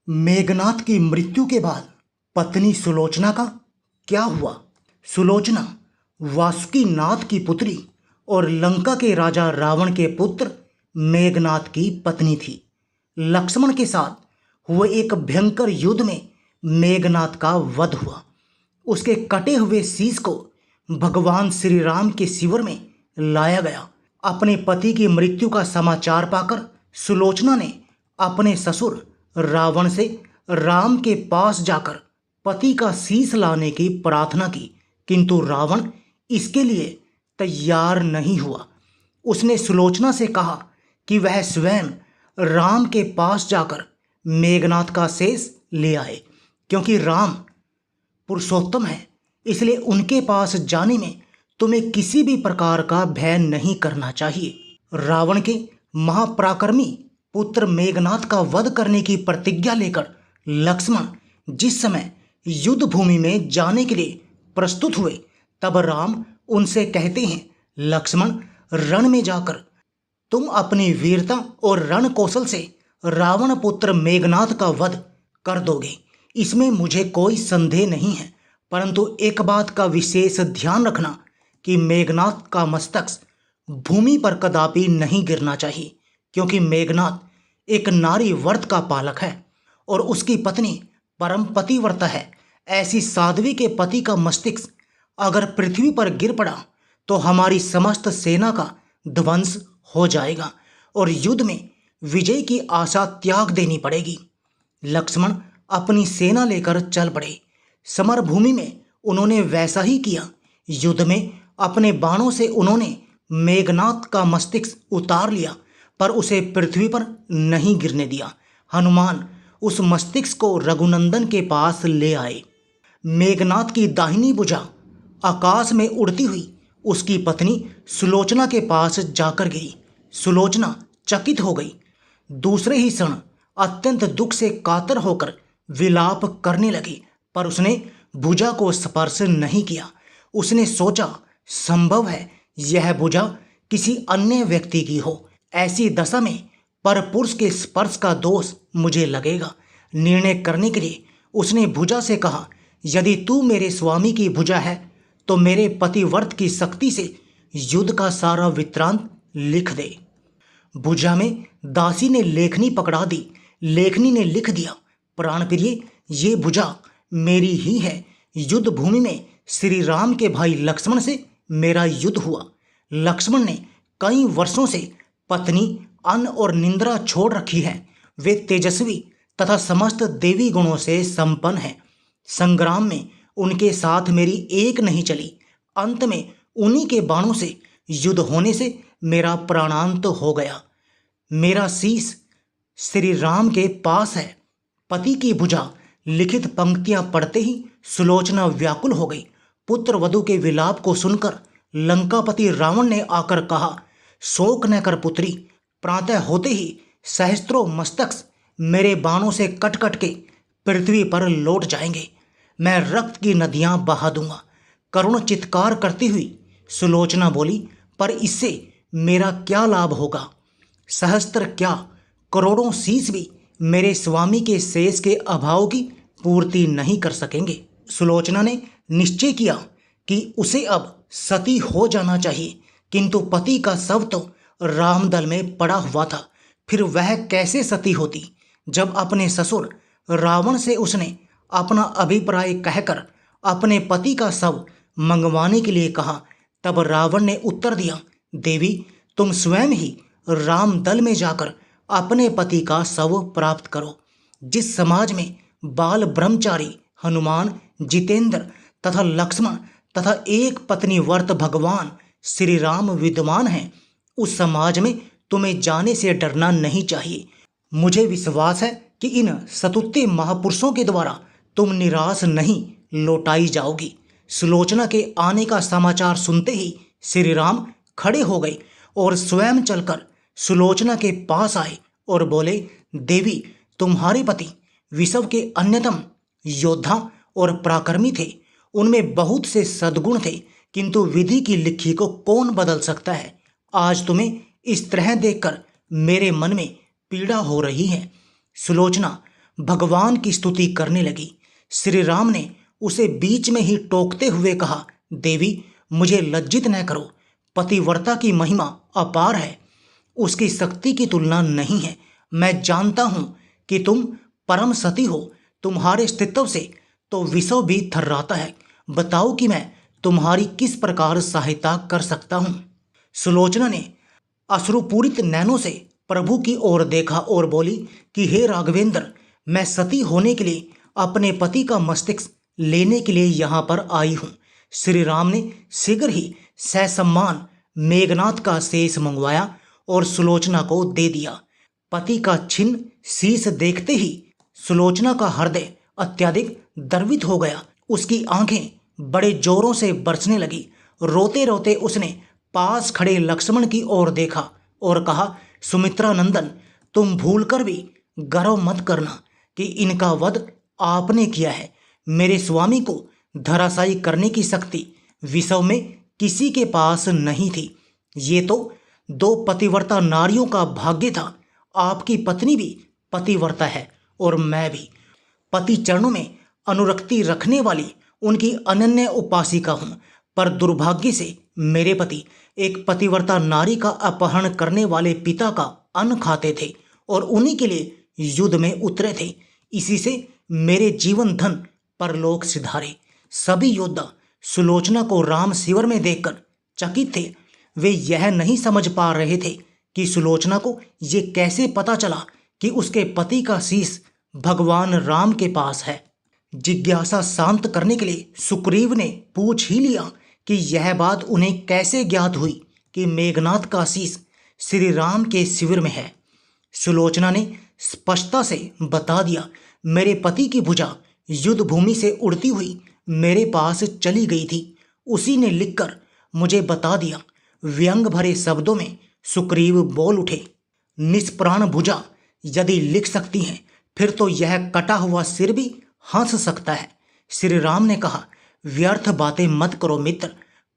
मेघनाथ की मृत्यु के बाद पत्नी सुलोचना का क्या हुआ? सुलोचना वासुकीनाथ की पुत्री और लंका के राजा रावण के पुत्र मेघनाथ की पत्नी थी। लक्ष्मण के साथ हुए एक भयंकर युद्ध में मेघनाथ का वध हुआ। उसके कटे हुए शीश को भगवान श्री राम के शिविर में लाया गया। अपने पति की मृत्यु का समाचार पाकर सुलोचना ने अपने ससुर रावण से राम के पास जाकर पति का शीश लाने की प्रार्थना की, किंतु रावण इसके लिए तैयार नहीं हुआ। उसने सुलोचना से कहा कि वह स्वयं राम के पास जाकर मेघनाथ का शेष ले आए, क्योंकि राम पुरुषोत्तम है, इसलिए उनके पास जाने में तुम्हें किसी भी प्रकार का भय नहीं करना चाहिए। रावण के महापराक्रमी पुत्र मेघनाथ का वध करने की प्रतिज्ञा लेकर लक्ष्मण जिस समय युद्ध भूमि में जाने के लिए प्रस्तुत हुए, तब राम उनसे कहते हैं, लक्ष्मण, रण में जाकर तुम अपनी वीरता और रण कौशल से रावण पुत्र मेघनाथ का वध कर दोगे, इसमें मुझे कोई संदेह नहीं है। परंतु एक बात का विशेष ध्यान रखना कि मेघनाथ का मस्तक भूमि पर कदापि नहीं गिरना चाहिए, क्योंकि मेघनाथ एक नारी व्रत का पालक है और उसकी पत्नी परम पतिव्रता है। ऐसी साध्वी के पति का मस्तिष्क अगर पृथ्वी पर गिर पड़ा तो हमारी समस्त सेना का ध्वंस हो जाएगा और युद्ध में विजय की आशा त्याग देनी पड़ेगी। लक्ष्मण अपनी सेना लेकर चल पड़े। समर भूमि में उन्होंने वैसा ही किया। युद्ध में अपने बाणों से उन्होंने मेघनाथ का मस्तिष्क उतार लिया, पर उसे पृथ्वी पर नहीं गिरने दिया। हनुमान उस मस्तिष्क को रघुनंदन के पास ले आए। मेघनाथ की दाहिनी भुजा आकाश में उड़ती हुई उसकी पत्नी सुलोचना के पास जाकर गिरी। सुलोचना चकित हो गई। दूसरे ही क्षण अत्यंत दुख से कातर होकर विलाप करने लगी, पर उसने भुजा को स्पर्श नहीं किया। उसने सोचा, संभव है यह भुजा किसी अन्य व्यक्ति की हो। ऐसी दशा में परपुरुष के स्पर्श का दोष मुझे लगेगा। निर्णय करने के लिए उसने भुजा से कहा, यदि तू मेरे स्वामी की भुजा है तो मेरे पतिव्रत की शक्ति से युद्ध का सारा वृत्तांत लिख दे। भुजा में दासी ने लेखनी पकड़ा दी। लेखनी ने लिख दिया, प्राणप्रिय, ये भुजा मेरी ही है। युद्ध भूमि में श्री राम के भाई लक्ष्मण से मेरा युद्ध हुआ। लक्ष्मण ने कई वर्षों से पत्नी, अन्न और निंद्रा छोड़ रखी है। वे तेजस्वी तथा समस्त देवी गुणों से संपन्न हैं। संग्राम में उनके साथ मेरी एक नहीं चली। अंत में उन्हीं के बाणों से युद्ध होने से मेरा प्राणांत हो गया। मेरा शीश श्री राम के पास है। पति की भुजा लिखित पंक्तियां पढ़ते ही सुलोचना व्याकुल हो गई। पुत्र वधु के विलाप को सुनकर लंकापति रावण ने आकर कहा, शोक न कर पुत्री, प्रातः होते ही सहस्त्रों मस्तक मेरे बाणों से कट कट के पृथ्वी पर लौट जाएंगे। मैं रक्त की नदियां बहा दूंगा। करुण चित्कार करती हुई सुलोचना बोली, पर इससे मेरा क्या लाभ होगा? सहस्त्र क्या, करोड़ों शीश भी मेरे स्वामी के शेष के अभाव की पूर्ति नहीं कर सकेंगे। सुलोचना ने निश्चय किया कि उसे अब सती हो जाना चाहिए, किंतु पति का शव तो रामदल में पड़ा हुआ था। फिर वह कैसे सती होती? जब अपने ससुर रावण से उसने अपना अभिप्राय कहकर अपने पति का शव मंगवाने के लिए कहा, तब रावण ने उत्तर दिया, देवी, तुम स्वयं ही रामदल में जाकर अपने पति का शव प्राप्त करो। जिस समाज में बाल ब्रह्मचारी हनुमान, जितेंद्र तथा लक्ष्मण तथा एक पत्नी व्रत भगवान श्री राम विद्यमान हैं, उस समाज में तुम्हें जाने से डरना नहीं चाहिए। मुझे विश्वास है कि इन सतुत्ते महापुरुषों के द्वारा तुम निराश नहीं लौटाई जाओगी। सुलोचना के आने का समाचार सुनते ही श्री राम खड़े हो गए और स्वयं चलकर सुलोचना के पास आए और बोले, देवी, तुम्हारे पति विश्व के अन्यतम योद्धा और पराक्रमी थे। उनमें बहुत से सद्गुण थे, किंतु विधि की लिखी को कौन बदल सकता है? आज तुम्हें इस तरह देखकर मेरे मन में पीड़ा हो रही है। सुलोचना भगवान की स्तुति करने लगी। श्री राम ने उसे बीच में ही टोकते हुए कहा, देवी मुझे लज्जित न करो, पतिव्रता की महिमा अपार है, उसकी शक्ति की तुलना नहीं है। मैं जानता हूं कि तुम परम सती हो, तुम्हारे अस्तित्व से तो विश्व भी थर्राता है। बताओ कि मैं तुम्हारी किस प्रकार सहायता कर सकता हूं। सुलोचना ने अश्रुपूरित नैनों से प्रभु की ओर देखा और बोली कि हे राघवेंद्र, मैं सती होने के लिए अपने पति का मस्तिष्क लेने के लिए यहाँ पर आई हूँ। श्री राम ने शीघ्र ही ससम्मान मेघनाथ का शेष मंगवाया और सुलोचना को दे दिया। पति का छिन्न शीश देखते ही सुलोचना का हृदय अत्यधिक द्रवित हो गया। उसकी आंखें बड़े जोरों से बरसने लगी। रोते रोते उसने पास खड़े लक्ष्मण की ओर देखा और कहा, सुमित्रा नंदन, तुम भूलकर भी गर्व मत करना कि इनका वध आपने किया है। मेरे स्वामी को धराशायी करने की शक्ति विश्व में किसी के पास नहीं थी। ये तो दो पतिव्रता नारियों का भाग्य था। आपकी पत्नी भी पतिव्रता है और मैं भी पति चरणों में अनुरक्ति रखने वाली उनकी अनन्य उपासिका हूँ। पर दुर्भाग्य से मेरे पति एक पतिव्रता नारी का अपहरण करने वाले पिता का अन्न खाते थे और उन्हीं के लिए युद्ध में उतरे थे। इसी से मेरे जीवन धन परलोक सिधारे। सभी योद्धा सुलोचना को राम शिविर में देखकर चकित थे। वे यह नहीं समझ पा रहे थे कि सुलोचना को ये कैसे पता चला कि उसके पति का शीश भगवान राम के पास है। जिज्ञासा शांत करने के लिए सुग्रीव ने पूछ ही लिया कि यह बात उन्हें कैसे ज्ञात हुई कि मेघनाथ का शीश श्री राम के शिविर में है। सुलोचना ने स्पष्टता से बता दिया, मेरे पति की भुजा युद्ध भूमि से उड़ती हुई मेरे पास चली गई थी। उसी ने लिखकर मुझे बता दिया। व्यंग भरे शब्दों में सुग्रीव बोल उठे, निष्प्राण भुजा यदि लिख सकती हैं फिर तो यह कटा हुआ सिर भी हंस सकता है। श्री राम ने कहा, व्यर्थ बातें मत करो मित्र,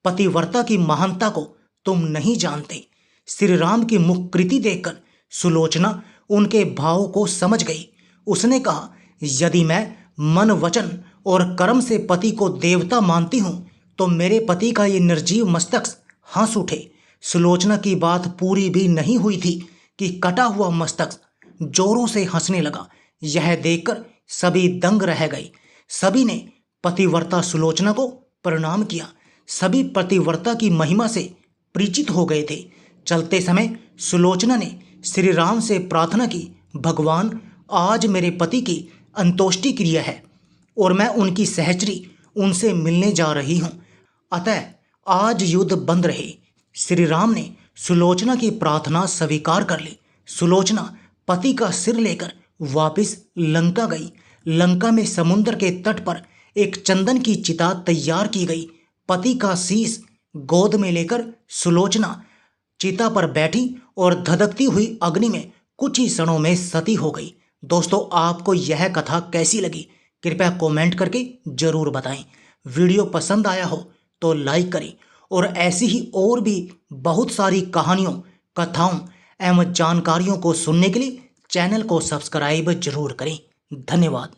पतिव्रता की महानता को तुम नहीं जानते। श्री राम की मुखकृति देखकर सुलोचना उनके भाव को समझ गई। उसने कहा, यदि मैं मन वचन और कर्म से पति को देवता मानती हूँ तो मेरे पति का ये निर्जीव मस्तक हंस उठे। सुलोचना की बात पूरी भी नहीं हुई थी कि कटा हुआ मस्तक जोरों से हंसने लगा। यह देखकर सभी दंग रह गए। सभी ने पतिव्रता सुलोचना को प्रणाम किया। सभी पतिव्रता की महिमा से परिचित हो गए थे। चलते समय सुलोचना ने श्री राम से प्रार्थना की, भगवान, आज मेरे पति की अंतोष्टि क्रिया है और मैं उनकी सहचरी उनसे मिलने जा रही हूँ, अतः आज युद्ध बंद रहे। श्री राम ने सुलोचना की प्रार्थना स्वीकार कर ली। सुलोचना पति का सिर लेकर वापस लंका गई। लंका में समुद्र के तट पर एक चंदन की चिता तैयार की गई। पति का शीश गोद में लेकर सुलोचना चिता पर बैठी और धधकती हुई अग्नि में कुछ ही क्षणों में सती हो गई। दोस्तों, आपको यह कथा कैसी लगी कृपया कमेंट करके जरूर बताएं। वीडियो पसंद आया हो तो लाइक करें और ऐसी ही और भी बहुत सारी कहानियों, कथाओं एवं जानकारियों को सुनने के लिए चैनल को सब्सक्राइब जरूर करें। धन्यवाद।